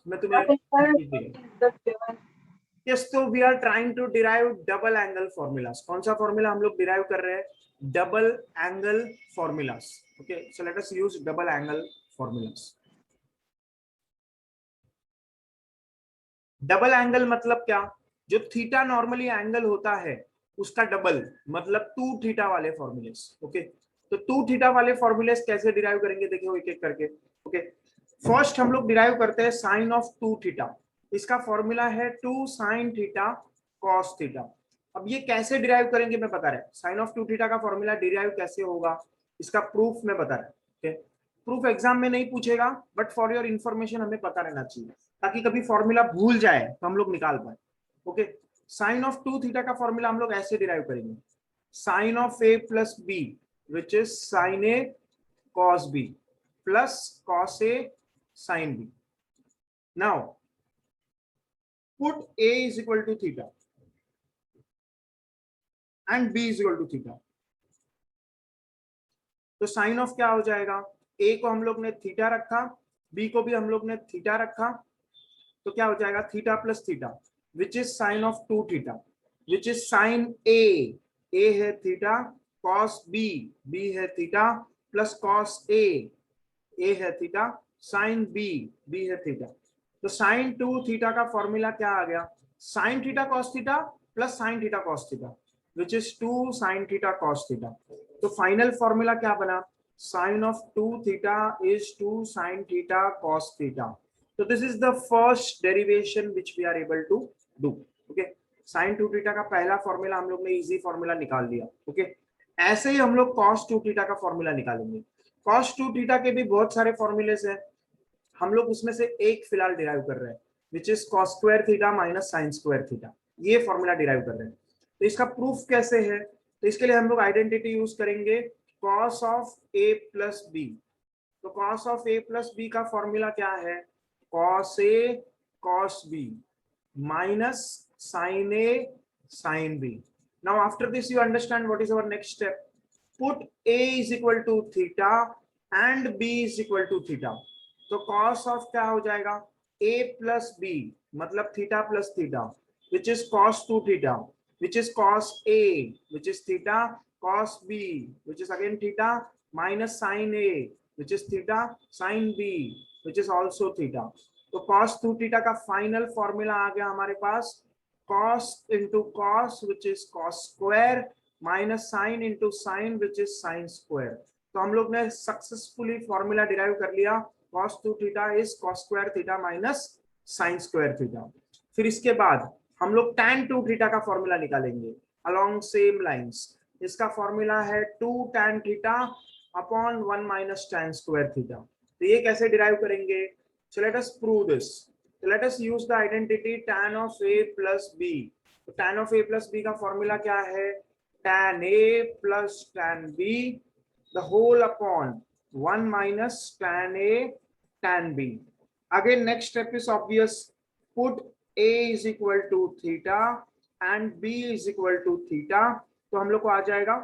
मैं तुम्हें यस, तो we are trying to derive double angle formulas. कौन सा फॉर्मूला हम लोग डिराइव कर रहे हैं? Double angle formulas. Okay, so let us use double angle formulas. Double angle मतलब क्या? जो थीटा नॉर्मली एंगल होता है उसका डबल, मतलब 2 थीटा वाले फॉर्मूलेस। ओके, तो 2 थीटा वाले फॉर्मूलेस कैसे डिराइव करेंगे, देखिए एक एक करके। ओके, फर्स्ट हम लोग डिराइव करते हैं साइन ऑफ 2 थीटा। इसका फॉर्मूला है 2 साइन थीटा कॉस थीटा। अब ये कैसे डिराइव करेंगे मैं बता रहा हूं। साइन ऑफ 2 थीटा का फॉर्मूला डिराइव कैसे होगा, इसका प्रूफ मैं बता रहा हूं। प्रूफ एग्जाम में नहीं पूछेगा, बट फॉर योर इंफॉर्मेशन हमें पता रहना चाहिए, ताकि कभी फॉर्मूला भूल जाए तो हम लोग निकाल पाए। ओके, साइन ऑफ 2 थीटा का फॉर्मूला हम लोग ऐसे डिराइव करेंगे, sine of A plus B which is sine A cos B plus cos A sine B. Now put a is equal to theta and b is equal to theta। तो sine of क्या हो जाएगा, a को हम लोग ने theta रखा, b को भी हम लोग ने थीटा रखा, तो क्या हो जाएगा theta plus theta which is sine of 2 theta which is sine A है थीटा, कॉस बी है थीटा, प्लस कॉस ए है थीटा, साइन बी है थीटा। तो साइन 2 थीटा का फॉर्मूला क्या आ गया, sine theta cos theta plus sine theta cos theta which is 2 sign theta cos theta. तो फाइनल फॉर्मूला क्या बना, sine of 2 theta is 2 sign theta cos theta. So this is the first derivation which we are able to do. Okay, sin 2 theta का पहला formula हम लोग ने easy formula निकाल लिया। ओके, ऐसे ही हम लोग cos 2 थीटा का फॉर्मूला निकालेंगे। cos 2 थीटा के भी बहुत सारे फॉर्मूलेस हैं, हम लोग उसमें से एक फिलहाल डिराइव कर रहे हैं विच is cos square theta minus sine square theta. ये फॉर्मूला डिराइव कर रहे हैं। तो इसका प्रूफ कैसे है, तो इसके लिए हम लोग आइडेंटिटी यूज करेंगे cos of a plus B. तो cos of a plus B का फॉर्मूला क्या है, cos a cos b minus sin a sin b। Now after this you understand what is our next step. Put a is equal to theta and b is equal to theta। तो cos of क्या हो जाएगा, a plus b मतलब theta plus theta which is cos 2 theta which is cos a which is theta, cos b which is again theta minus sin a which is theta, sin b which is also theta। तो cos 2 theta का final formula आ गया हमारे पास, cos into cos which is cos square minus sin into sin which is sin square। तो हम लोग ने successfully formula derive कर लिया, cos 2 theta is cos square theta minus sin square theta. फिर इसके बाद हम लोग tan 2 थीटा का फॉर्मूला निकालेंगे along same lines। इसका फॉर्मूला है 2 tan theta upon 1 minus tan square theta. तो ये कैसे डिराइव करेंगे, so let us prove this। so let us use the identity tan of a plus b। तो tan of a plus b का formula क्या है, tan a plus tan b the whole upon 1 minus tan a tan b। Again next step is obvious, put a is equal to theta and b is equal to theta। तो हम लोग को आ जाएगा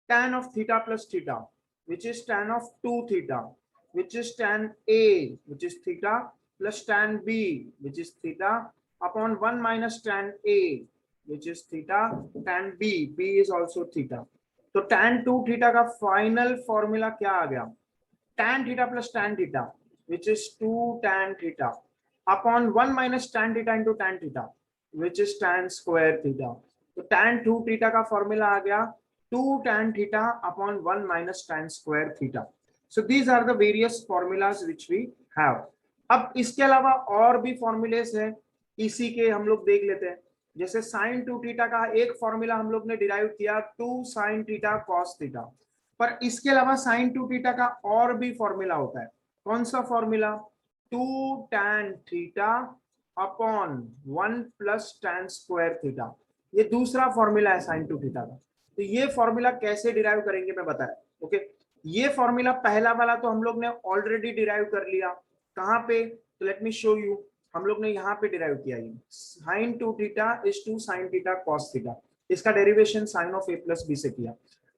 tan of theta plus theta which is tan of 2 theta which is tan a which is theta plus tan b which is theta upon 1 minus tan a which is theta, tan b is also theta। तो tan 2 theta का final formula क्या आ गया, tan theta plus tan theta which is 2 tan theta upon 1 minus tan theta into tan theta which is tan square theta। तो tan 2 theta का formula आ गया 2 tan theta upon 1 minus tan square theta। So these are the various formulas which we have। अब इसके अलावा और भी formulas हैं, इसी के हम लोग देख लेते हैं। जैसे sin 2 थीटा का एक फॉर्मूला हम लोग ने डिराइव किया 2 sin थीटा cos थीटा, पर इसके अलावा sin 2 थीटा का और भी फॉर्मूला होता है। कौन सा formula, 2 tan theta upon 1 plus tan square theta. ये दूसरा फॉर्मूला है sin 2 थीटा का। तो ये फॉर्मूला कैसे डिराइव करेंगे मैं बता रहा हूं। ओके, ये फॉर्मूला पहला वाला तो हम लोग ने ऑलरेडी डिराइव कर लिया, कहां पे, तो लेट मी शो यू। हम लोग ने यहाँ पे डिराइव किया, ये sin 2 theta is 2 sin theta cos theta, इसका derivation sin of a plus B से किया।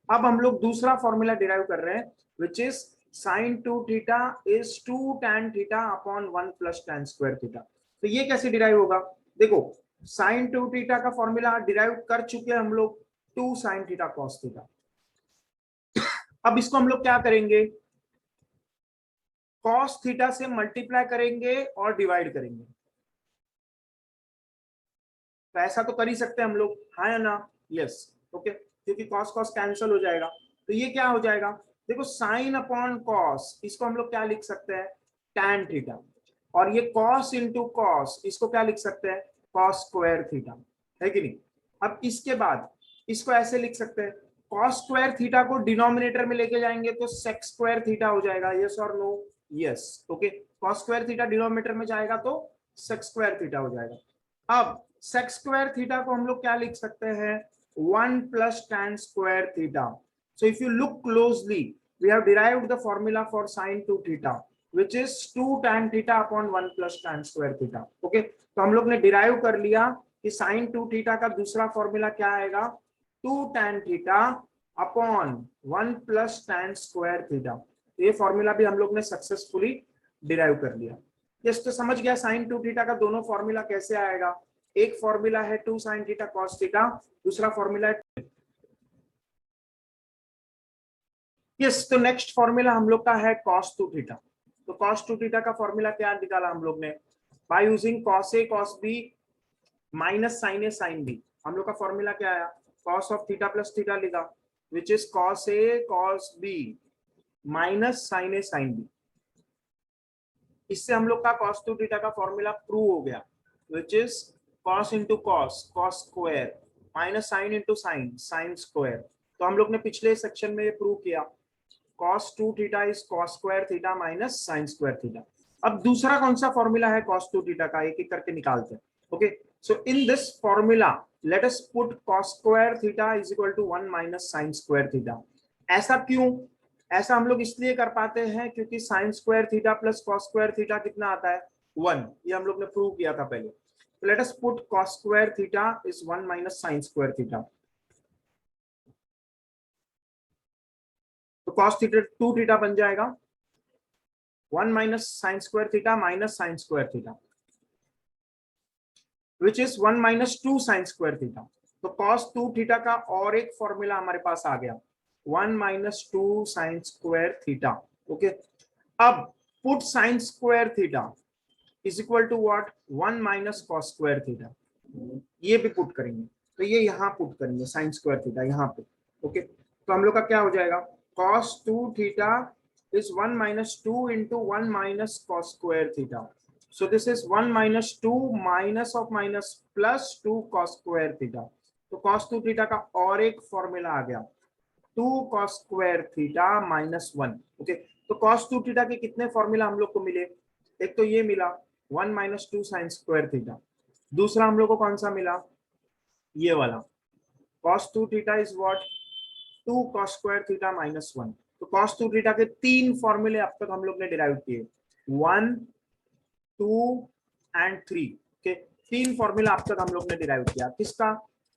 अब हम लोग दूसरा फॉर्मूला डिराइव कर रहे हैं विच is sign 2 theta is 2 tan theta upon 1 plus tan square theta. तो ये कैसे डिराइव होगा? देखो साइन 2 थीटा का फॉर्मूला डिराइव कर चुके हैं हम लोग, 2 sin थीटा cos थीटा। अब इसको हम लोग क्या करेंगे, cos थीटा से मल्टीप्लाई करेंगे और डिवाइड करेंगे। तो ऐसा तो कर ही सकते हैं हम लोग, हाँ या ना? यस, ओके, क्योंकि cos cos कैंसिल हो जाएगा। तो ये क्या हो जाएगा, देखो साइन अपॉन कॉस, इसको हम लोग क्या लिख सकते हैं, tan थीटा। और ये cos इंटू कॉस, इसको क्या लिख सकते हैं, cos स्क्वायर थीटा, है कि नहीं? अब इसके बाद इसको ऐसे लिख सकते हैं, cos स्क्वायर थीटा को डिनोमिनेटर में लेके जाएंगे तो sec स्क्वायर थीटा हो जाएगा। यस और no? Yes, okay. cos square theta denominator में जाएगा तो sec स्क्वायर थीटा हो जाएगा। अब sec स्क्वायर थीटा को हम लोग क्या लिख सकते हैं, 1 plus tan square theta. So if you look closely, we have derived the formula for sin 2 theta, which is 2 tan theta upon 1 plus tan square theta. Okay, तो हम लोग ने डिराइव कर लिया कि sin 2 थीटा का दूसरा फॉर्मूला क्या आएगा, 2 tan theta upon 1 plus tan square theta. ये फॉर्मूला भी हम लोग ने सक्सेसफुली डिराइव कर लिया। यस, तो समझ गया sin 2 थीटा का दोनों फॉर्मूला कैसे आएगा। एक फॉर्मूला है 2 sin थीटा cos थीटा, दूसरा फॉर्मूला है यस। तो नेक्स्ट फॉर्मूला हम लोग का है cos 2 थीटा। तो cos 2 थीटा का फॉर्मूला क्या निकाला हम लोग ने, by using cos a cos b minus sin a sin b। हम लोग का फॉर्मूला क्या आया, cos of theta plus theta लिखा, which is cos a cos b minus sin a sin b। इससे हम लोग का cos 2 थीटा का फॉर्मूला प्रूव हो गया, विच is cos into cos cos square minus sin into sin sin square. तो हम लोग ने पिछले सेक्शन में ये प्रूव किया, cos 2 theta is cos square theta minus sin square theta. अब दूसरा कौन सा फॉर्मूला है cos 2 थीटा का, एक एक करके निकालते हैं। Okay, so in this formula let us put cos square theta is equal to 1 minus sin square theta. ऐसा क्यों, ऐसा हम लोग इसलिए कर पाते हैं क्योंकि sin square theta plus cos square theta कितना आता है, 1। ये हम लोग ने प्रूव किया था पहले। तो let us put cos square theta is 1 minus sin square theta. तो cos थीटा 2 थीटा बन जाएगा 1 minus sine square theta minus sine square theta, which is 1 minus 2 sine square theta. तो cos 2 थीटा का और एक फॉर्मूला हमारे पास आ गया, 1 minus 2 sine square theta. Okay, अब put sine square theta is equal to what, 1 minus cos square theta. ये भी पुट करेंगे, तो ये यहाँ पुट करेंगे साइन स्क्वायर थीटा यहाँ पे। ओके, तो हम लोग का क्या हो जाएगा, cos 2 theta is 1 minus 2 into 1 minus cos square theta. So this is 1 minus 2 minus of minus plus 2 cos square theta. तो cos 2 थीटा का और एक फॉर्मूला आ गया, 2 cos square theta minus 1। Okay, तो cos 2 थीटा के कितने फॉर्मूला हम लोग को मिले, एक तो ये मिला 1 minus 2 sin square theta, दूसरा हम लोग को कौन सा मिला, ये वाला cos 2 theta is what, 2 cos square theta minus 1। तो cos 2 थीटा के 3 फॉर्मूले अब तक हम लोग ने डिराइव किए, 1 2 एंड 3। ओके, 3 फॉर्मूला अब तक हम लोग ने डिराइव किया, किसका,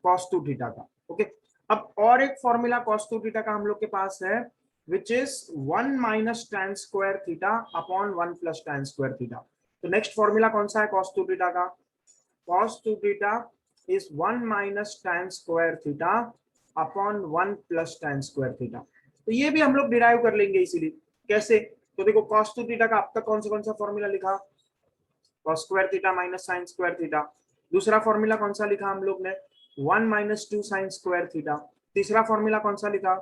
cos 2 थीटा का। ओके, अब और एक फॉर्मूला cos 2 थीटा का हम लोग के पास है, विच is 1 minus tan square theta upon 1 plus tan square theta. तो नेक्स्ट फॉर्मूला कौन सा है cos 2 थीटा का, cos 2 theta is 1 minus tan square theta upon 1 plus tan square theta. तो ये भी हम लोग डिराइव कर लेंगे इसीलिए, कैसे, तो देखो cos 2 थीटा का अब तक कौन सा फॉर्मूला लिखा, cos square theta minus sin square theta. दूसरा फॉर्मूला कौन सा लिखा हम लोग ने, 1 माइनस 2 sin स्क्वायर थीटा। तीसरा फॉर्मूला कौन सा लिखा,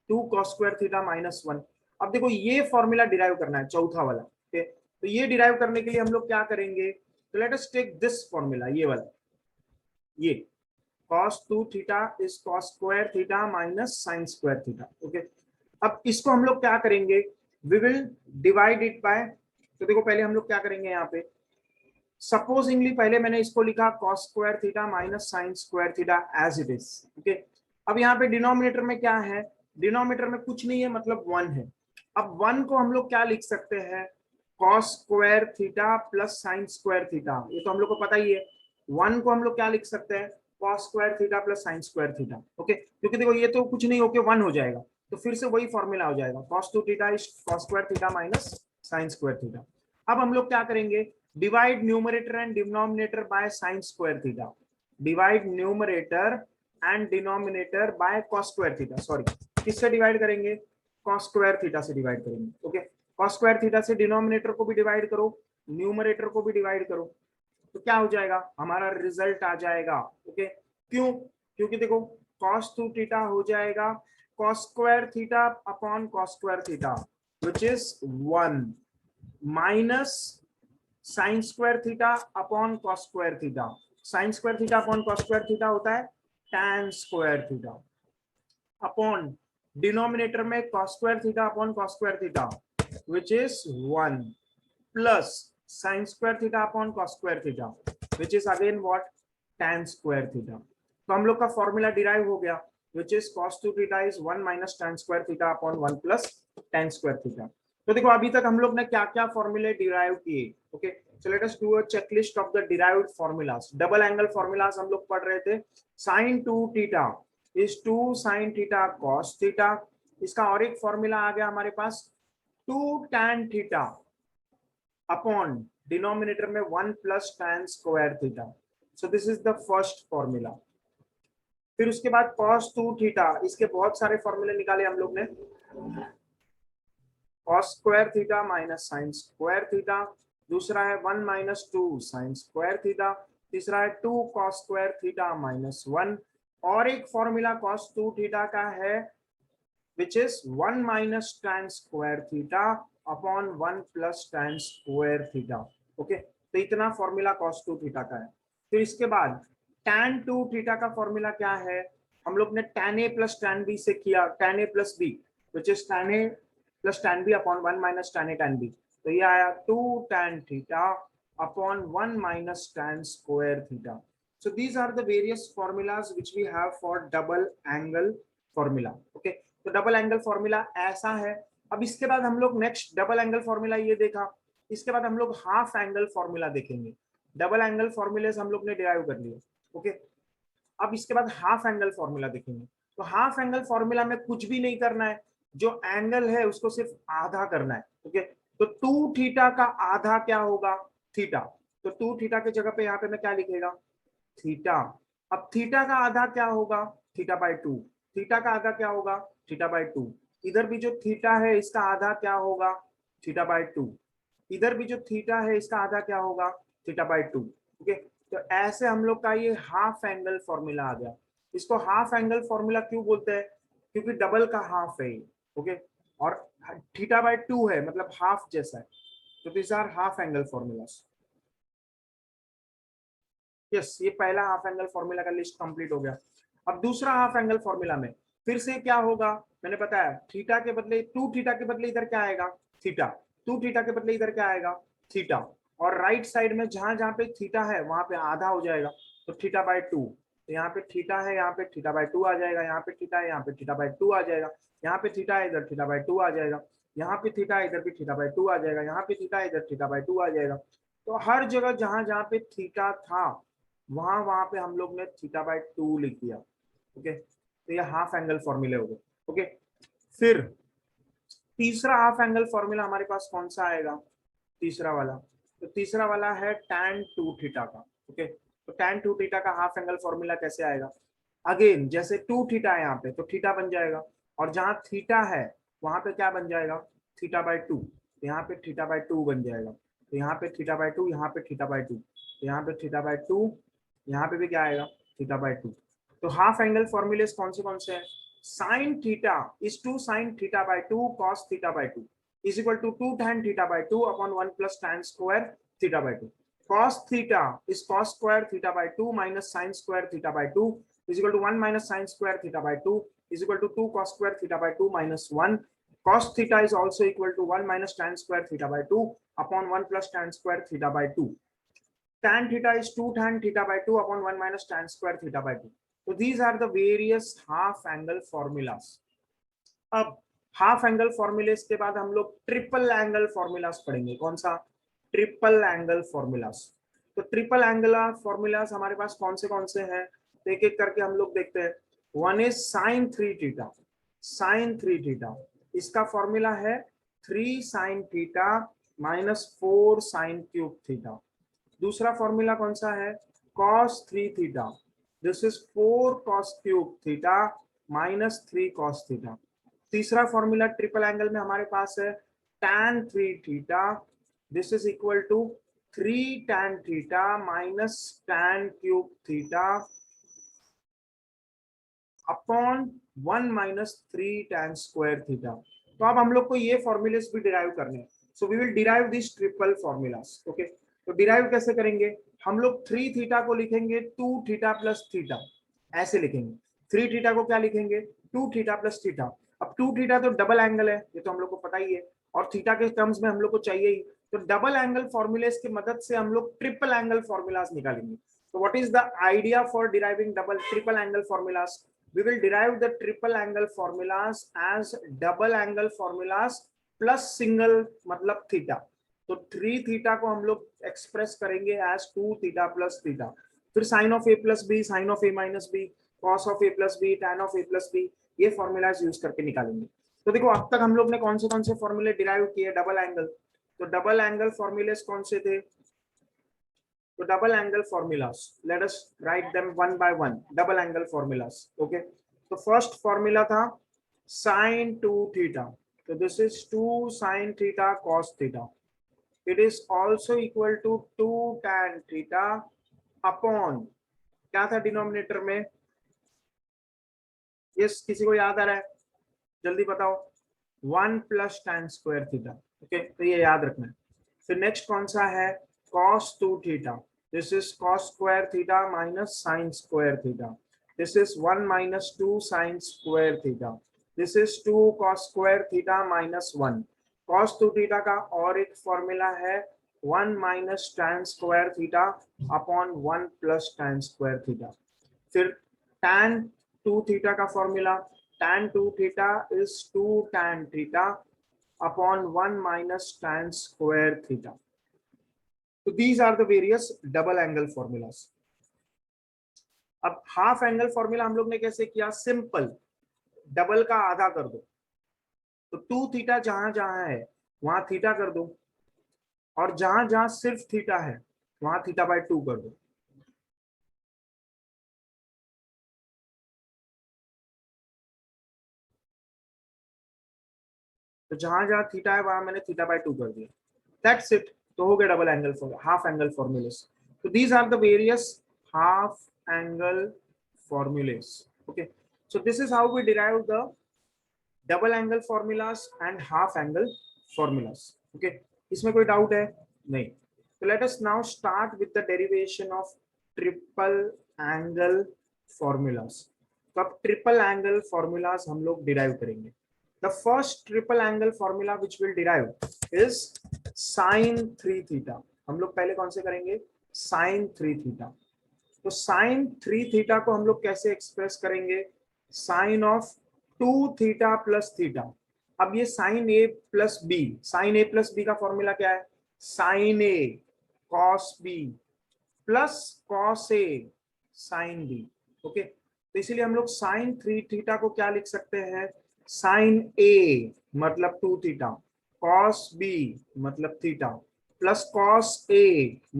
2 cos स्क्वायर थीटा माइनस 1। अब देखो ये फॉर्मूला डिराइव करना है, चौथा वाला। ओके, तो ये डिराइव करने के लिए हम लोग क्या करेंगे, तो let us take this formula, ये वाला, ये cos 2 theta is cos square theta minus sin square theta. Okay, अब इसको हम लोग क्या करेंगे, we will divide it by, तो देखो पहले हम लोग क्या करेंगे यहाँ पे, सपोजिंगली पहले मैंने इसको लिखा cos square theta minus sin square theta as it is. Okay, अब यहाँ पे डिनोमिनेटर में क्या है, डिनोमिनेटर में कुछ नहीं है, मतलब 1 है। अब 1 को हम लोग क्या लिख सकते हैं, cos square theta plus sin square theta, ये तो हम लोग को पता ही है। 1 को हम लोग क्या लिख सकते हैं, cos square theta plus sin square theta. Okay, क्योंकि देखो ये तो कुछ नहीं होके 1 हो जाएगा, तो फिर से वही फॉर्मूला हो जाएगा, cos 2 theta is cos square theta minus sin square theta. अब हम लोग क्या करेंगे, divide numerator and denominator by sin square theta, divide numerator and denominator by cos square theta, sorry किससे डिवाइड करेंगे, cos स्क्वायर थीटा से divide करेंगे। Okay, cos square theta से डिनोमिनेटर को भी डिवाइड करो, न्यूमरेटर को भी डिवाइड करो, तो क्या हो जाएगा, हमारा रिजल्ट आ जाएगा। ओके, क्यों, क्योंकि देखो cos 2 थीटा हो जाएगा cos square theta upon cos square theta which is 1 minus sin square theta upon cos square theta, sin square theta upon cos square theta होता है tan square theta, upon denominator में cos square theta upon cos square theta which is 1 plus sin square theta upon cos square theta which is again what, tan square theta. तो हम लोग का formula derive हो गया which is cos 2 theta is 1 minus tan square theta upon 1 plus tan square theta. तो देखो अभी तक हम लोग ने क्या क्या फॉर्मूले डिराइव किए। Okay, so let us do a checklist of the derived formulas. Double angle formulas हम लोग पढ़ रहे थे, sin 2 theta is 2 sin theta cos theta, इसका और एक फॉर्मूला आ गया हमारे पास 2 tan थीटा अपॉन डिनोमिनेटर में 1 plus tan square theta. So this is the first formula. फिर उसके बाद cos 2 थीटा, इसके बहुत सारे फॉर्मूले निकाले हम लोग ने, cos square theta minus sin square theta, दूसरा है 1 माइनस 2 sin स्क्वायर थीटा, तीसरा है 2 cos स्क्वायर थीटा माइनस 1, और एक फॉर्मूला cos 2 थीटा का है which is 1 minus tan square theta upon 1 plus tan square theta. Okay, तो इतना फॉर्मूला cos 2 थीटा का है। फिर इसके बाद tan 2 थीटा का फॉर्मूला क्या है, हम लोग ने tan a plus tan b से किया, tan a plus b which is tan a plus tan b upon 1 minus tan a tan b, तो ये आया 2 tan theta upon 1 minus tan square theta. So these are the various formulas which we have for double angle formula. Okay, तो double angle formula ऐसा है। अब इसके बाद हम लोग नेक्स्ट डबल एंगल फॉर्मूला ये देखा, इसके बाद हम लोग हाफ एंगल फॉर्मूला देखेंगे। डबल एंगल फॉर्मूले हम लोग ने डिराइव कर लिए। ओके, अब इसके बाद हाफ एंगल फॉर्मूला देखेंगे। तो हाफ एंगल फॉर्मूला में कुछ भी नहीं करना है, जो एंगल है उसको सिर्फ आधा करना है। ओके, तो 2 थीटा का आधा क्या होगा, थीटा, तो 2 थीटा की जगह पे यहाँ पे मैं क्या लिखेगा, थीटा। अब थीटा का आधा क्या होगा, थीटा बाय 2, थीटा का आधा क्या होगा, थीटा बाय 2, इधर भी जो थीटा है इसका आधा क्या होगा, थीटा बाय 2, इधर भी जो थीटा है इसका आधा क्या होगा, थीटा बाय 2। ओके, तो ऐसे हम लोग का ये हाफ एंगल फॉर्मूला आ गया। इसको हाफ एंगल फॉर्मूला क्यों बोलते हैं, क्योंकि डबल का हाफ है ये। ओके, और थीटा बाय 2 है मतलब हाफ जैसा है, तो this are half angle formulas. Yes, ये पहला हाफ एंगल फॉर्मूला का लिस्ट कंप्लीट हो गया। अब दूसरा हाफ एंगल फॉर्मूला में फिर से क्या होगा, मैंने बताया थीटा के बदले 2 थीटा के बदले इधर क्या आएगा, थीटा, 2 थीटा के बदले इधर क्या आएगा, थीटा, और राइट साइड में जहां जहां पे थीटा है वहां पे आधा हो जाएगा, तो थीटा बाय 2, तो यहाँ पे थीटा है, यहाँ पे थीटा बाय 2 आ जाएगा, यहाँ पे थीटा है, यहाँ पे थीटा बाय 2 आ जाएगा, यहाँ पे थीटा है, इधर थीटा बाय 2 आ जाएगा, यहाँ पे थीटा है, इधर भी थीटा बाय 2 आ जाएगा, यहाँ पे थीटा है, इधर थीटा बाय 2 आ जाएगा। तो हर जगह जहां जहां पे थीटा था वहां वहां पे हम लोग ने थीटा बाय 2 लिख दिया। ओके, तो ये हाफ एंगल फॉर्मूले हो गए। ओके, फिर तीसरा हाफ एंगल फॉर्मूला हमारे पास कौन सा आएगा, तीसरा वाला, तो तीसरा वाला है tan 2 थीटा का। ओके, तो tan 2 थीटा का हाफ एंगल फॉर्मूला कैसे आएगा, अगेन जैसे 2 थीटा है यहाँ पे तो थीटा बन जाएगा, और जहां थीटा है वहां पे क्या बन जाएगा, थीटा बाय 2, यहाँ पे थीटा बाय 2 बन जाएगा, तो यहाँ पे थीटा बाय 2, यहाँ पे थीटा बाय 2, तो यहाँ पे थीटा बाय 2, यहाँ पे भी क्या आएगा, थीटा बाय 2। तो हाफ एंगल फॉर्मूले कौन से हैं, sine theta is 2 sine theta by 2 cos theta by 2 is equal to 2 tan theta by 2 upon 1 plus tan square theta by 2. Cos theta is cos square theta by 2 minus sin square theta by 2 is equal to 1 minus sin square theta by 2 is equal to 2 cos square theta by 2 minus 1. Cos theta is also equal to 1 minus tan square theta by 2 upon 1 plus tan square theta by 2. Tan theta is 2 tan theta by 2 upon 1 minus tan square theta by 2. So these are the various half angle formulas. अब half angle formulas के बाद हम लोग triple angle formulas पढ़ेंगे। कौन सा, triple angle formulas. तो triple angle formulas हमारे पास कौन से हैं, एक एक करके हम लोग देखते हैं। One is sine 3 theta, sine 3 theta, इसका फॉर्मूला है 3 sine theta minus 4 sine cube theta. दूसरा फॉर्मूला कौन सा है, cos 3 theta, this is 4 cos cube theta minus 3 cos theta. तीसरा फॉर्मूला ट्रिपल एंगल में हमारे पास है tan 3 theta, this is equal to 3 tan theta minus tan cube theta upon 1 minus 3 tan square theta. तो अब हम लोग को ये फॉर्मूलेस भी डिराइव करने हैं, so we will derive this triple formulas. Okay, तो डिराइव कैसे करेंगे, हम लोग 3 थीटा को लिखेंगे 2 थीटा प्लस थीटा, ऐसे लिखेंगे। 3 थीटा को क्या लिखेंगे, 2 थीटा प्लस थीटा। अब 2 थीटा तो डबल एंगल है, ये तो हम लोग को पता ही है, और थीटा के टर्म्स में हम लोग को चाहिए ही, तो डबल एंगल फॉर्मूलेस की मदद से हम लोग ट्रिपल एंगल फॉर्मूलास निकालेंगे। तो what is the idea for deriving double triple angle formulas, we will derive the triple angle formulas as double angle formulas plus single मतलब थीटा। तो 3 थीटा को हम लोग एक्सप्रेस करेंगे एज 2 थीटा प्लस थीटा, फिर sine of A plus B, sine of A minus B, cos of A plus B, tan of A plus B, ये formulas use करके निकालेंगे। तो देखो अब तक हम लोग ने कौन से फॉर्मूले डिराइव किए, डबल एंगल, तो डबल एंगल फॉर्मूलेस कौन से थे, तो double angle formulas, let us write them one by one, double angle formulas। okay, तो first formula था sin 2 theta, so this is 2 sin theta cos theta, it is also equal to 2 tan theta upon, क्या था denominator में, yes किसी को याद आ रहा है, जल्दी बताओ, 1 plus tan square theta. Okay, तो ये याद रखना है। फिर नेक्स्ट कौन सा है, cos 2 theta, this is cos square theta minus sin square theta, this is 1 minus 2 sin square theta, this is 2 cos square theta minus 1। cos 2 theta का और एक फॉर्मूला है 1 minus tan square theta upon 1 plus tan square theta। फिर tan 2 theta का formula, tan 2 theta is 2 tan theta upon 1 minus tan square theta। तो these are the various double angle formulas। अब half angle formula हम लोग ने कैसे किया, simple, double का आधा कर दो, तो 2 थीटा जहां जहां है वहां थीटा कर दो, और जहां जहां सिर्फ थीटा है वहां थीटा बाय 2 कर दो। तो जहां जहां थीटा है वहां मैंने थीटा बाय 2 कर दिया, दैट्स इट। तो हो गया double angle for half angle formulas. तो these are the various half angle formulas. Okay, so this is how we derive the double angle formulas and half angle formulas. Okay, इसमें कोई doubt है नहीं, तो let us now start with the derivation of triple angle formulas. तो अब triple angle formulas हम लोग derive करेंगे। The first triple angle formula which will derive is sin 3 theta। हम लोग पहले कौन से करेंगे, sin 3 theta। तो sin 3 थीटा को हम लोग कैसे एक्सप्रेस करेंगे, sin of 2 theta plus theta. अब ये sin a plus B, sin a plus B का फॉर्मूला क्या है, sin a cos b plus cos a sin b। Okay, तो इसीलिए हम लोग sin 3 थीटा को क्या लिख सकते हैं, sin a मतलब 2 थीटा, cos b मतलब थीटा, प्लस cos a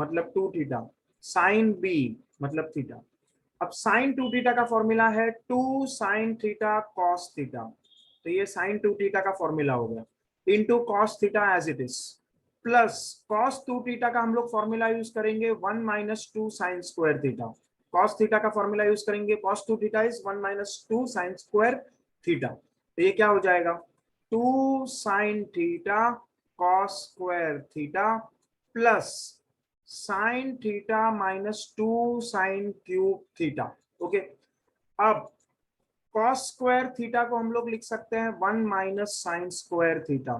मतलब 2 थीटा, sin b मतलब थीटा। अब sin 2 थीटा का फॉर्मूला है 2 sin थीटा cos थीटा, तो ये sin 2 थीटा का फॉर्मूला हो गया, into cos theta as it is, plus cos 2 theta का हम लोग फॉर्मूला यूज करेंगे 1 minus 2 sin square theta. cos theta का फॉर्मूला यूज करेंगे, cos 2 theta is 1 minus 2 sin square theta. तो ये क्या हो जाएगा, 2 sin theta cos square theta plus sin theta minus 2 sin cube theta. Okay, अब cos स्क्वायर थीटा को हम लोग लिख सकते हैं 1 minus sin square theta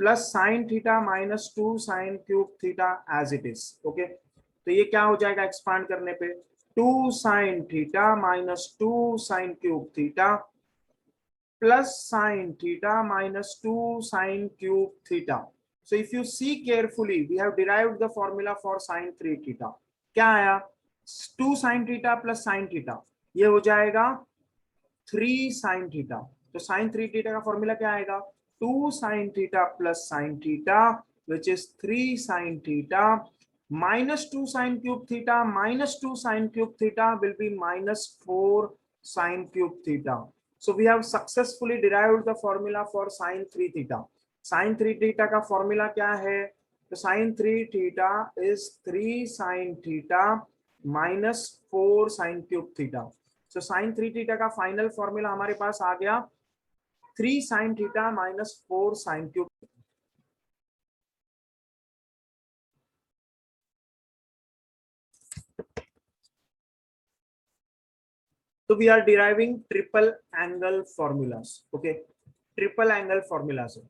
plus sin theta minus 2 sin cube theta as it is. Okay, तो ये क्या हो जाएगा एक्सपांड करने पे, 2 sin theta minus 2 sin cube theta plus sin theta minus 2 sin cube theta। So if you see carefully, we have derived the formula for sin 3 theta। क्या आया, 2 sin theta plus sin theta, ये हो जाएगा 3 sin theta। तो sign 3 theta का formula क्या आएगा, 2 sign थीटा plus sine theta which is 3 sine theta minus 2 sin cube theta minus 2 sin cube theta will be minus 4 sin cube theta. So we have successfully derived the formula for sin 3 theta. Sin 3 theta का formula क्या है, तो sin 3 theta is 3 sin theta minus 4 sin cube theta. So sin 3 theta का final formula हमारे पास आ गया 3 sin theta minus 4 sin cube. So we are deriving triple angle formulas. Okay, triple angle formula से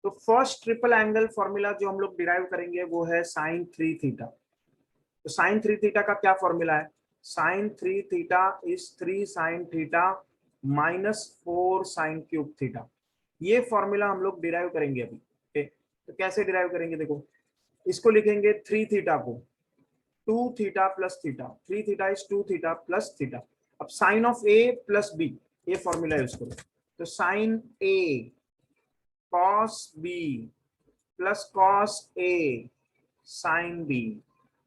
तो फर्स्ट ट्रिपल एंगल फॉर्मूला जो हम लोग डिराइव करेंगे वो है साइन 3 थीटा. तो साइन 3 थीटा का क्या फॉर्मूला है, sine 3 theta is 3 sine theta minus 4 sine cube theta. ये फॉर्मूला हम लोग डिराइव करेंगे अभी. तो कैसे डिराइव करेंगे, देखो इसको लिखेंगे 3 थीटा को 2 theta plus theta, 3 theta is 2 theta plus theta. अब sine of A plus B ये फॉर्मूला यूज करो. तो sine A cos B plus cos A sine B.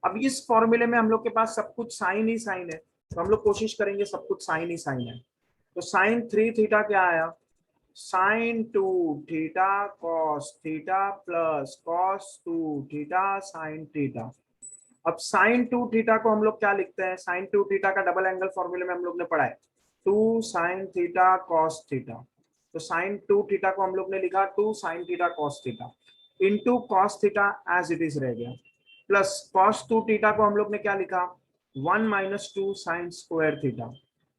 अब इस फॉर्मूले में हम लोग के पास सब कुछ साइन ही साइन है, तो हम लोग कोशिश करेंगे सब कुछ साइन ही साइन है. तो साइन 3 थीटा क्या आया, sine 2 theta cos theta plus cos 2 theta sine theta. अब साइन 2 थीटा को हम लोग क्या लिखते हैं, साइन 2 थीटा का डबल एंगल फॉर्मूले में हम लोग ने पढ़ा है 2 साइन थीटा कॉस थीटा. तो साइन 2 थीटा को हम लोग ने लिखा 2 sign theta cos theta into cos theta as it is रह गया, प्लस कॉस 2 थीटा को हम लोग ने क्या लिखा 1 minus 2 sine square theta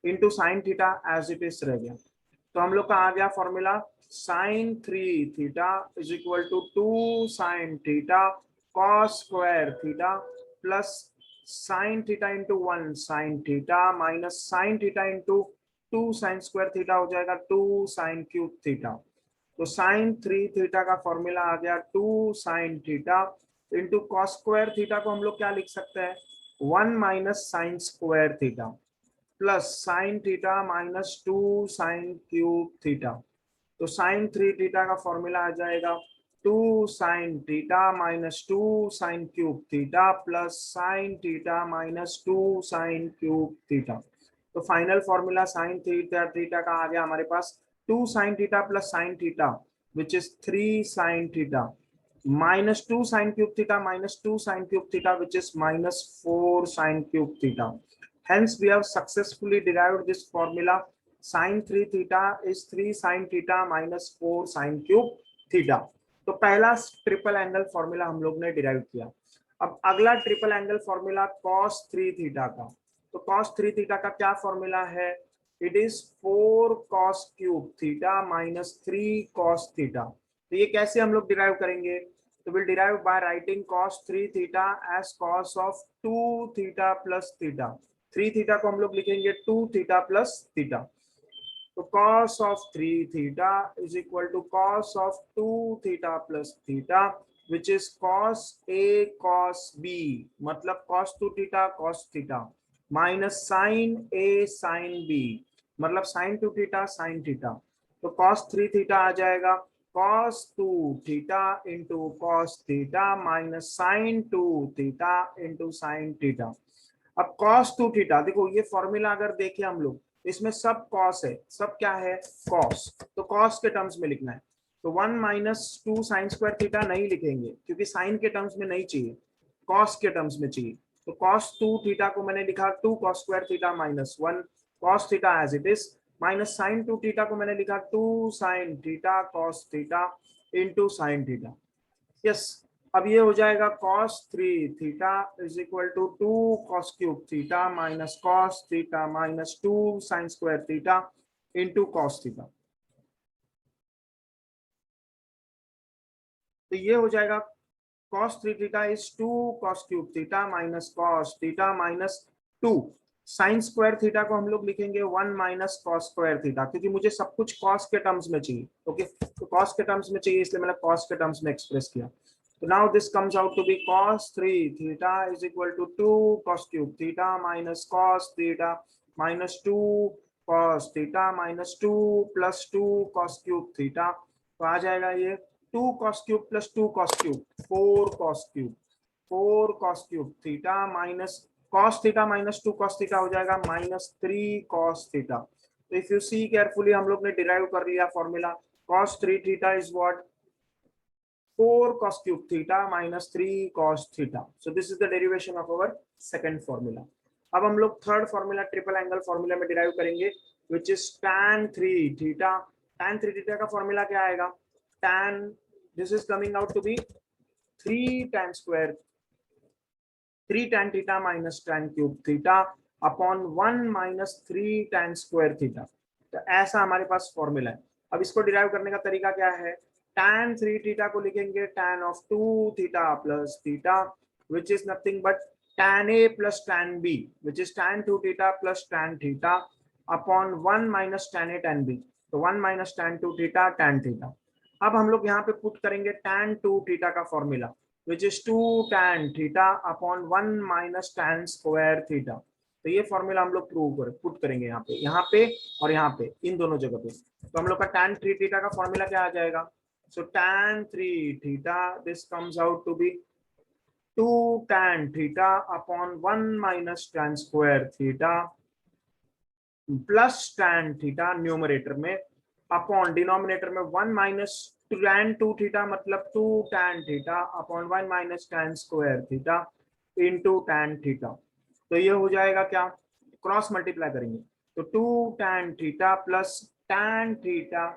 into sine theta as it is रह गया. तो हम लोग का आ गया formula sine 3 theta is equal to 2 sign theta cos square theta plus sine theta into 1 sine theta minus sine theta into 2 sine square theta हो जाएगा 2 साइन क्यूब थीटा. तो साइन 3 थीटा का फॉर्मूला आ गया 2 sign theta into cos square theta को हम लोग क्या लिख सकते हैं 1 minus sine square theta plus sine theta minus 2 sine cube theta. तो साइन 3 थीटा का फॉर्मूला आ जाएगा 2 sign theta minus 2 sine cube theta plus sine theta minus 2 sine cube theta. तो फाइनल फॉर्मूला साइन थीटा का आ गया हमारे पास 2 साइन थीटा plus sine theta which is 3 sine theta minus 2 sine cube theta minus 2 sine cube theta which is minus 4 sine cube theta. Hence we have successfully derived this formula sin 3 theta is 3 sin theta minus 4 sin cube theta. तो पहला triple angle formula हम लोग ने derive किया. अब अगला triple angle formula cos 3 theta का. तो cos 3 थीटा का क्या फॉर्मूला है, it is 4 cos cube theta minus 3 cos theta. तो ये कैसे हम लोग डिराइव करेंगे, तो will derive by writing cos 3 theta as cos of 2 theta plus theta. 3 theta को हम लोग लिखेंगे 2 थीटा प्लस थीटा. तो cos of 3 theta is equal to cos of 2 theta plus theta which is cos a cos b मतलब cos 2 theta cos theta minus sin a sin b मतलब sin 2 theta sin theta. तो cos 3 theta आ जाएगा cos 2 theta into cos theta minus sin 2 theta into sin theta. अब cos 2 theta देखो ये formula अगर देखें हम लोग इसमें सब cos है, सब क्या है cos. तो cos के टर्म्स में लिखना है. तो 1 माइनस 2 साइन स्क्वायर थीटा नहीं लिखेंगे क्योंकि साइन के टर्म्स में नहीं चाहिए, cos के टर्म्स में चाहिए. तो cos 2 थीटा को मैंने लिखा 2 cos square theta minus 1 cos theta as it is minus sine 2 theta को मैंने लिखा 2 sign theta cos theta into sine theta. Yes, अब ये हो जाएगा cos 3 theta is equal to 2 cos cube theta minus cos theta minus 2 sine square theta into cos theta. तो ये हो जाएगा cos 3 theta is 2 cos cube theta minus cos theta minus 2 sine square theta को हम लोग लिखेंगे 1 minus cos square theta क्योंकि मुझे सब कुछ cos के टर्म्स में चाहिए. ओके, तो cos के टर्म्स में चाहिए इसलिए मैंने cos के टर्म्स में एक्सप्रेस किया. So now this comes out to be cos 3 theta is equal to 2 cos cube theta minus cos theta minus 2 cos theta minus 2 plus 2 cos cube theta, तो आ जाएगा ये 2 cos cube plus 2 cos cube 4 cos cube 4 cos cube theta minus cos theta minus 2 cos theta हो जाएगा minus 3 cos theta. तो if you see carefully हम लोग ने डिराइव कर लिया formula, cos 3 theta is what 4 cos cube theta minus 3 cos theta. So this is the derivation of our second formula. अब हम लोग third formula triple angle formula में डिराइव करेंगे which is tan 3 theta. tan 3 theta का formula क्या आएगा, tan this is coming out to be 3 tan square 3 tan theta minus tan cube theta upon 1 minus 3 tan square theta. तो ऐसा हमारे पास formula है। अब इसको डिराइव करने का तरीका क्या है, tan 3 थीटा को लिखेंगे tan of 2 theta plus theta which is nothing but tan a plus tan b which is tan 2 theta plus tan theta upon 1 minus tan a tan b, तो 1 minus tan 2 theta tan theta. अब हम लोग यहाँ पे put करेंगे tan 2 theta का formula which is 2 tan theta upon 1 minus tan square theta. तो ये फॉर्मूला हम लोग पुट करेंगे यहाँ पे और यहाँ पे इन दोनों जगह पे। तो हम लोग का tan 3 थीटा का फॉर्मूला क्या आ जाएगा, so tan 3 theta this comes out to be 2 tan theta upon 1 minus tan square theta plus tan theta numerator में अपॉन डिनोमिनेटर में 1 minus tan 2 theta मतलब 2 tan theta upon 1 minus tan square theta into tan theta। तो ये हो जाएगा क्या, cross multiply करेंगे तो 2 tan theta plus tan theta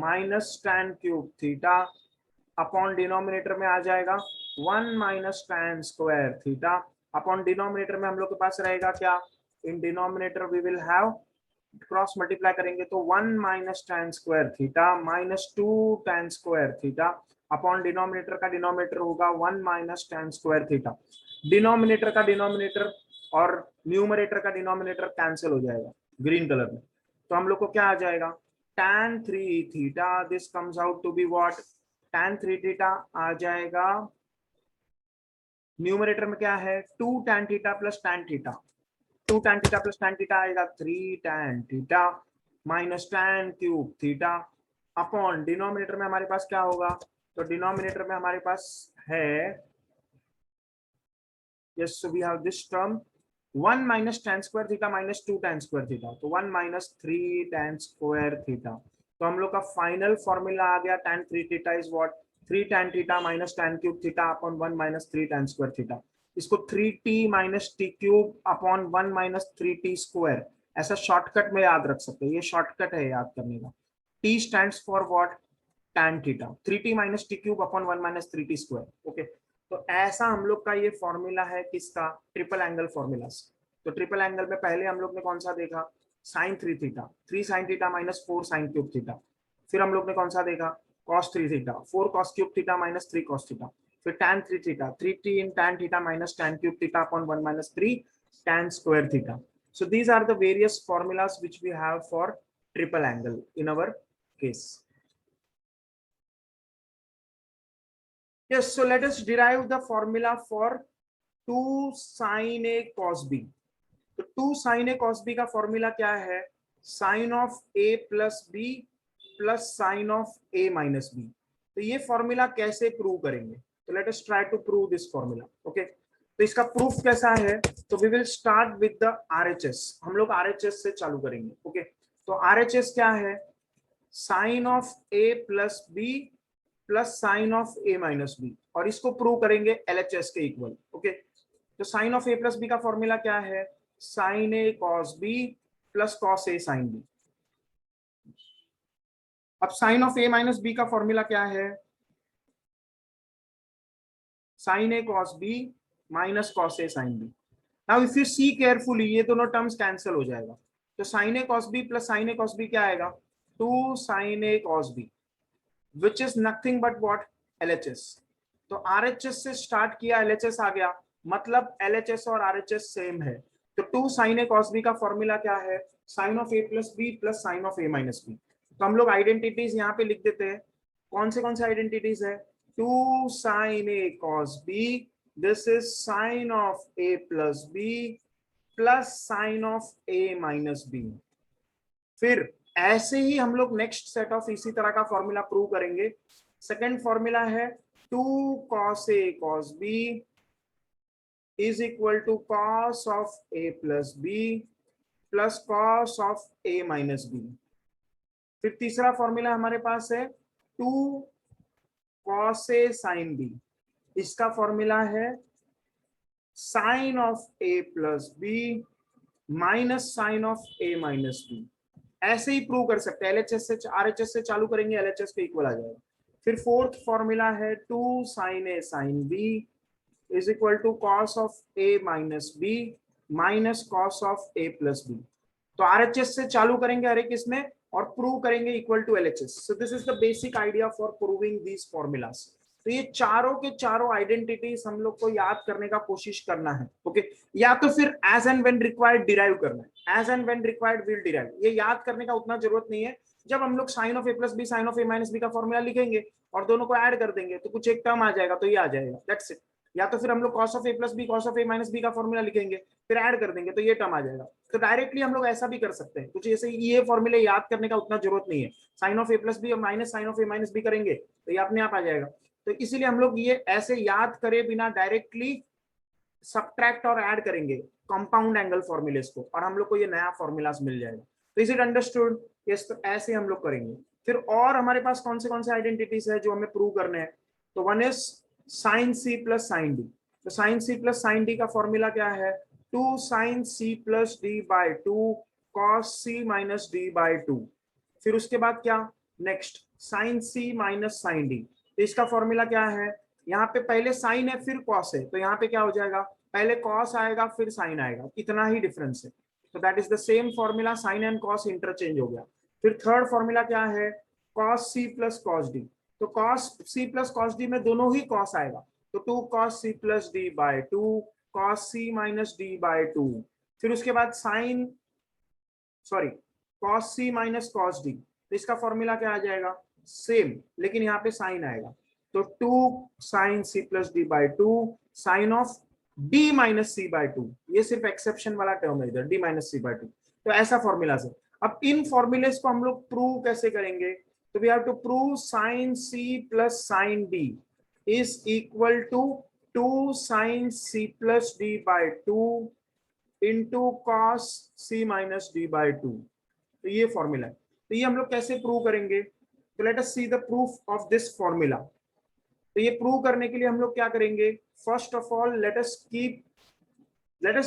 minus tan cube theta upon denominator में आ जाएगा 1 minus tan square theta upon denominator में हम लोग के पास रहेगा क्या, in denominator we will have cross multiply करेंगे तो 1 minus tan square theta minus 2 tan square theta upon denominator का डिनोमिनेटर होगा 1 minus tan square theta. Denominator का डिनोमिनेटर और न्यूमरेटर का डिनोमिनेटर कैंसिल हो जाएगा ग्रीन कलर में, तो हम लोग को क्या आ जाएगा tan 3 theta this comes out to be what, tan 3 theta आ जाएगा न्यूमरेटर में क्या है 2 tan theta plus tan theta 2 tan theta plus tan theta आएगा 3 tan theta minus tan cube theta upon denominator में हमारे पास क्या होगा, तो डिनोमिनेटर में हमारे पास है yes so we have this term 1 minus tan square theta minus 2 tan square theta, तो 1 minus 3 tan square theta। तो हम लोग का फाइनल फॉर्मूला आ गया tan 3 theta is what 3 tan theta minus tan cube theta upon 1 minus 3 tan square theta। इसको 3t minus t cube upon 1 minus 3t square ऐसा shortcut में याद रख सकते हैं, ये शॉर्टकट है याद करने का। t stands for what tan theta 3t minus t cube upon 1 minus 3t square। Okay तो ऐसा हम लोग का ये फॉर्मूला है किसका, ट्रिपल एंगल फॉर्मूला। तो ट्रिपल एंगल में पहले हम लोग ने कौन सा देखा sin 3 theta 3 sin theta minus 4 sin cube theta, फिर हम लोग ने कौन सा देखा cos 3 theta 4 cos cube theta minus 3 cos theta, फिर tan 3 theta 3t in tan theta minus tan cube theta upon 1 minus 3 tan square theta। So these are the various formulas which we have for triple angle in our case। Yes, so let us derive the formula for 2 sin a cos b। तो 2 sin a cos b का formula क्या है, sin of a plus b plus sin of a minus b। तो ये formula कैसे prove करेंगे, तो let us try to prove this formula. Okay तो इसका प्रूफ कैसा है, तो we will start with the RHS, हम लोग RHS से चालू करेंगे। ओके तो RHS क्या है, sin of a plus b plus sine of A minus B, और इसको प्रूव करेंगे LHS के इक्वल। ओके तो sine of A plus B का फॉर्मूला क्या है, sine A cos B plus cos A sine B. अब sine of A minus B का फॉर्मूला क्या है, sine A cos B minus cos A sine B. Now if you see carefully ये दोनों terms cancel हो जाएगा, तो sine A cos B plus sine A cos B क्या आएगा 2 sine A cos B which is nothing but what LHS। तो RHS से start किया LHS आ गया, मतलब LHS और RHS सेम है। तो 2 sin a cos b का फॉर्मूला क्या है, sin of a plus b plus sin of a minus b। तो हम लोग आइडेंटिटीज यहाँ पे लिख देते हैं, कौन से आइडेंटिटीज है, 2 sin a cos b this is sin of a plus b plus sin of a minus b। फिर ऐसे ही हम लोग नेक्स्ट सेट ऑफ इसी तरह का फॉर्मूला प्रूव करेंगे। सेकेंड फॉर्मूला है 2 cos a cos b is equal to cos of a plus b plus cos of a minus b। फिर तीसरा फॉर्मूला हमारे पास है 2 cos a sin b, इसका फॉर्मूला है sin of a plus b minus sine of a minus b। ऐसे ही prove कर सकते हैं, एलएचएस से आरएचएस से चालू करेंगे, एलएचएस के इक्वल आ जाएगा। फिर फोर्थ फॉर्मूला है 2 sin a sin b is equal to cos of a minus b minus cos of a plus b। तो आरएचएस से चालू करेंगे हर एक इसमें और प्रूव करेंगे equal to LHS. So this is the basic idea for proving these formulas. तो ये चारों के चारों आइडेंटिटीज हम लोग को याद करने का कोशिश करना है, ओके। या तो फिर as and when required derive करना है, as and when required will derive. ये याद करने का उतना जरूरत नहीं है। जब हम लोग sine of A plus B sine of A minus B का फॉर्मूला लिखेंगे और दोनों को ऐड कर देंगे तो कुछ एक टर्म आ जाएगा, तो ये आ जाएगा, दैट्स इट। या तो फिर हम लोग cos of A plus B cos of A minus B का फॉर्मूला लिखेंगे, फिर ऐड कर देंगे तो ये टर्म आ जाएगा। तो डायरेक्टली हम लोग ऐसा भी कर सकते हैं, कुछ ऐसे ये फॉर्मूले याद करने का उतना जरूरत नहीं है। Sine of A plus B और minus sine of A minus B करेंगे तो ये अपने आप आ जाएगा। तो इसीलिए हम लोग ये ऐसे याद करे बिना डायरेक्टली सब्ट्रैक्ट और ऐड करेंगे कंपाउंड एंगल फॉर्मूलेस को, और हम लोग को ये नया फॉर्मूलास मिल जाएगा। तो इज इट अंडरस्टूड? यस, तो ऐसे हम लोग करेंगे। फिर और हमारे पास कौन से आइडेंटिटीज है जो हमें प्रूव करने हैं? तो one is sine C plus sine D. तो sine C plus sine D का फॉर्मूला क्या है? 2 sin c plus D by 2 cos c minus D by 2। फिर उसके बाद क्या? Next sine c minus sine D. तो इसका फॉर्मूला क्या है? यहाँ पे पहले साइन है फिर कॉस है, तो यहाँ पे क्या हो जाएगा? पहले कॉस आएगा फिर साइन आएगा, इतना ही डिफरेंस है। तो that is the same formula, sine and cos interchange हो गया। फिर थर्ड फॉर्मूला क्या है? Cos C plus cos D. तो cos C plus cos D में दोनों ही कॉस आएगा, तो 2 cos c plus D by 2 cos c minus D by 2। फिर उसके बाद sine cos c minus cos d। तो इसका फॉर्मूला क्या आ जाएगा? सेम, लेकिन यहाँ पे साइन आएगा, तो 2 sin c plus D by 2 sine of d minus c by 2। ये सिर्फ एक्सेप्शन वाला टर्म है इधर, d माइनस c बाई 2। तो ऐसा फॉर्मूला है। अब इन फॉर्मूलेस को हम लोग प्रूव कैसे करेंगे? तो we have to prove sin c plus sin d is equal to 2 sin c plus d by 2 into cos c minus d by 2। तो ये फॉर्मूला है। तो ये हम लोग कैसे प्रूव करेंगे? तो let us see the proof of this formula. तो ये प्रूव करने के लिए हम लोग क्या करेंगे? First of all let us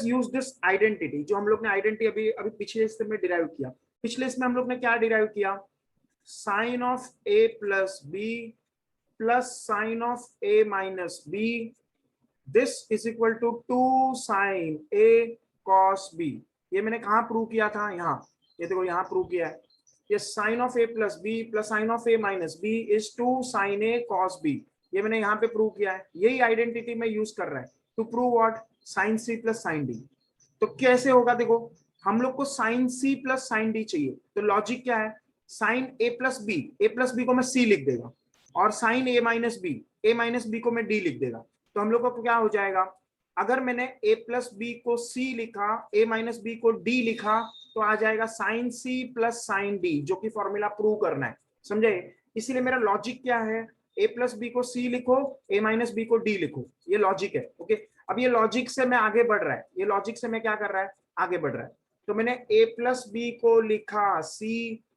use this identity, जो हम लोग ने आइडेंटिटी अभी अभी पिछले हिस्से में डिराइव किया। पिछले इसमें हम लोग ने क्या डिराइव किया? Sine of a plus B plus sine of a minus B, this is equal to 2 sine a cos b। ये मैंने कहाँ प्रूव किया था? यहाँ, ये देखो यहाँ प्रूव किया है। ये sine of a plus B plus sine of a minus B is 2 sine a cos b, ये मैंने यहाँ पे प्रूव किया है। यही आइडेंटिटी में यूज कर रहा है to prove what? Sine c plus sine d। तो कैसे होगा? देखो, हम लोग को sine c plus sine d चाहिए, तो लॉजिक क्या है? साइन a प्लस बी को मैं c लिख देगा, और साइन a माइनस बी को मैं d लिख देगा। तो हम लोग को क्या हो जाएगा? अगर मैंने a प्लस बी को c लिखा, a माइनस बी को d लिखा, तो आ जाएगा sine c plus sine d, जो कि फॉर्मूला प्रूव करना है, समझे? इसीलिए मेरा लॉजिक क्या है? a प्लस बी को c लिखो, a माइनस बी को d लिखो, ये लॉजिक है, ओके। अब ये लॉजिक से मैं आगे बढ़ रहा है, ये लॉजिक से मैं क्या कर रहा है? आगे बढ़ रहा है। तो मैंने a प्लस बी को लिखा c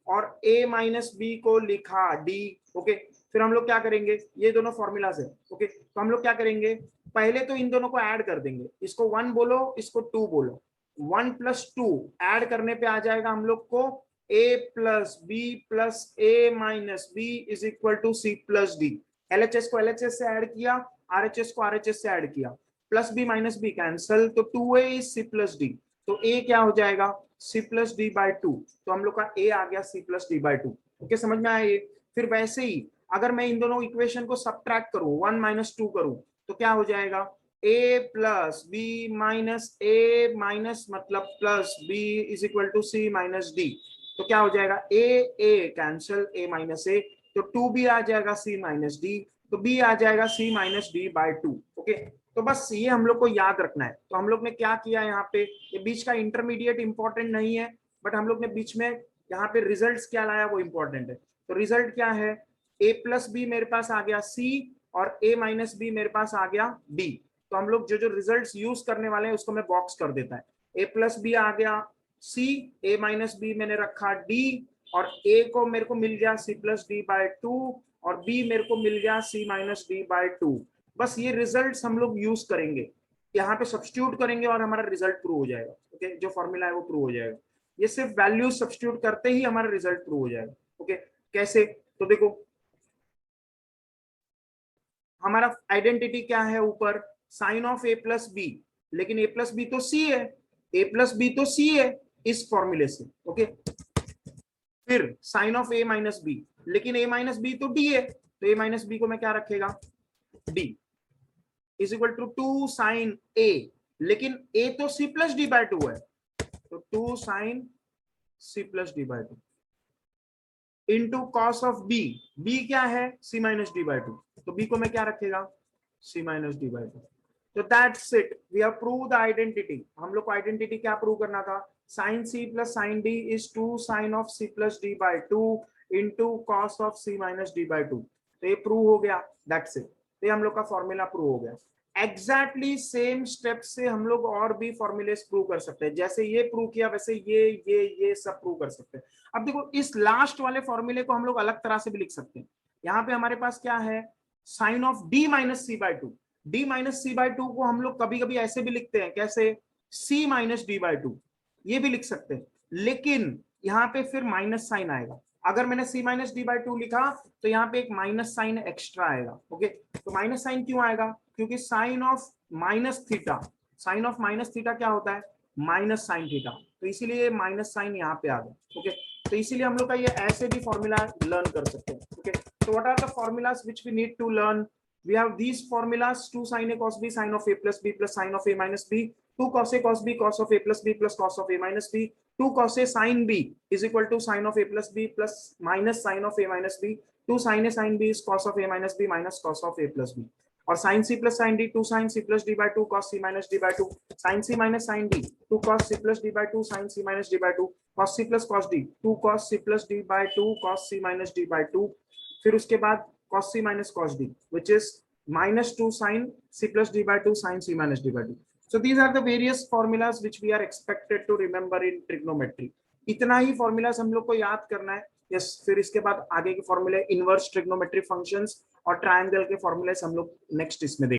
और a माइनस बी को लिखा d, ओके। फिर हम लोग क्या करेंगे? ये दोनों फॉर्मूलाज है, ओके। तो हम लोग क्या करेंगे? पहले तो इन दोनों को ऐड कर देंगे, इसको 1 बोलो, इसको 2 बोलो। 1 प्लस 2 ऐड करने पे आ जाएगा हम लोग को a plus B plus a minus B is equal to c plus D. LHS को LHS से ऐड किया, RHS को RHS से ऐड किया, plus B minus B cancel, तो 2a is c plus D. By a क्या हो जाएगा? c plus D by 2। तो हम लोग का a आ गया c plus D by 2, okay. समझ में आया ये? फिर वैसे ही अगर मैं इन दोनों इक्वेशन को सब्ट्रैक्ट करूं, 1 माइनस 2 करूं, तो क्या हो जाएगा? a plus B minus a minus मतलब plus b is equal to c minus d। तो क्या हो जाएगा? a cancel, a minus a, तो 2b आ जाएगा c माइनस d, तो b आ जाएगा c minus d by 2, okay. तो बस ये हम लोग को याद रखना है। तो हम लोग ने क्या किया यहाँ पे? ये बीच का इंटरमीडिएट इंपॉर्टेंट नहीं है, बट हम लोग ने बीच में यहाँ पे रिजल्ट्स क्या लाया वो इंपॉर्टेंट है। तो रिजल्ट क्या है, a प्लस बी मेरे पास आ गया c और a माइनस बी मेरे पास आ गया d। तो हम लोग जो जो रिजल्ट्स यूज करने वाले हैं उसको मैं बॉक्स कर देता है। a प्लस बी आ गया c, a माइनस बी मैंने रखा d, और a को मेरे को मिल गया c प्लस डी बाय 2 और b मेरे को मिल गया c माइनस डी बाय 2। बस ये रिजल्ट्स हम लोग यूज करेंगे, यहाँ पे सब्स्टिट्यूट करेंगे और हमारा रिजल्ट प्रूव हो जाएगा। ओके, जो फॉर्मूला है वो प्रूव हो जाएगा। ये सिर्फ वैल्यू सब्स्टिट्यूट करते ही हमारा रिजल्ट प्रूव हो जाएगा। ओके, कैसे, तो देखो हमारा आइडेंटिटी क्या है ऊपर, sine of A plus B, लेकिन ए प्लस बी तो सी है, ए प्लस बी तो सी है इस फॉर्मूले से। ओके, फिर sine of A minus B, लेकिन ए माइनस बी तो डी है, तो ए माइनस बी को मैं क्या रखेगा, D is equal to 2 sine A, लेकिन ए तो सी प्लस डी बाय 2 है, तो 2 sine C plus D by 2 into cos of B, B क्या है सी माइनस डी बाय 2, तो बी को मैं क्या रखेगा सी माइनस डी बाय 2। तो that's it, we have prove the identity. हम लोग को आइडेंटिटी क्या प्रूव करना था, sine C plus sine D is 2 sine of C plus D by 2 into cos of C minus D by 2। तो ये prove हो गया, दैट्स इट, ये हम लोग का फॉर्मूला प्रूव हो गया। एग्जैक्टली सेम स्टेप से हम लोग और भी फॉर्मूलेस प्रूव कर सकते हैं, जैसे ये प्रूव किया वैसे ये सब प्रूव कर सकते हैं। अब देखो इस लास्ट वाले फॉर्मूले को हम लोग अलग तरह से भी लिख सकते हैं। यहाँ पे हमारे पास क्या है, sine of D minus C by 2, D minus C by 2 को हम लोग कभी कभी ऐसे भी लिखते हैं, कैसे, सी माइनस डी बाय 2, ये भी लिख सकते हैं, लेकिन यहाँ पे फिर माइनस साइन आएगा। अगर मैंने सी माइनस डी बाय 2 लिखा तो यहाँ पे एक माइनस साइन एक्स्ट्रा आएगा। ओके, तो माइनस साइन क्यों आएगा, क्योंकि sine of minus theta, sine of minus theta क्या होता है, माइनस साइन थीटा, तो इसीलिए माइनस साइन यहाँ पे आ गया। ओके, तो इसीलिए हम लोग का ये ऐसे भी फॉर्मूला लर्न कर सकते हैं। ओके, तो what are the formulas which we need to learn, we have these formulas, 2 sin a cos b sin of a plus b plus sin of a minus b, 2 cos a cos b cos of a plus b plus cos of a minus b, 2 cos a sin b is equal to sin of a plus b plus minus sin of a minus b, 2 sin a sin b is cos of a minus b minus cos of a plus b, और sin c plus sin d 2 sin c plus d by 2 cos c minus d by 2, sin c minus sin d 2 cos c plus d by 2 sin c minus d by 2, cos c plus cos d 2 cos c plus d by 2 cos c minus d by 2, फिर उसके बाद cos c minus cos d which is minus 2 sin c plus d by 2 sin c minus d by 2. So these are the various formulas which we are expected to remember in trigonometry. इतना ही formulas हम लोग को याद करना है। Yes, फिर इसके बाद आगे के फॉर्मूले इनवर्स ट्रिग्नोमेट्री फंक्शंस और ट्रायंगल के फॉर्मूलेस हम लोग नेक्स्ट इसमें देखेंगे।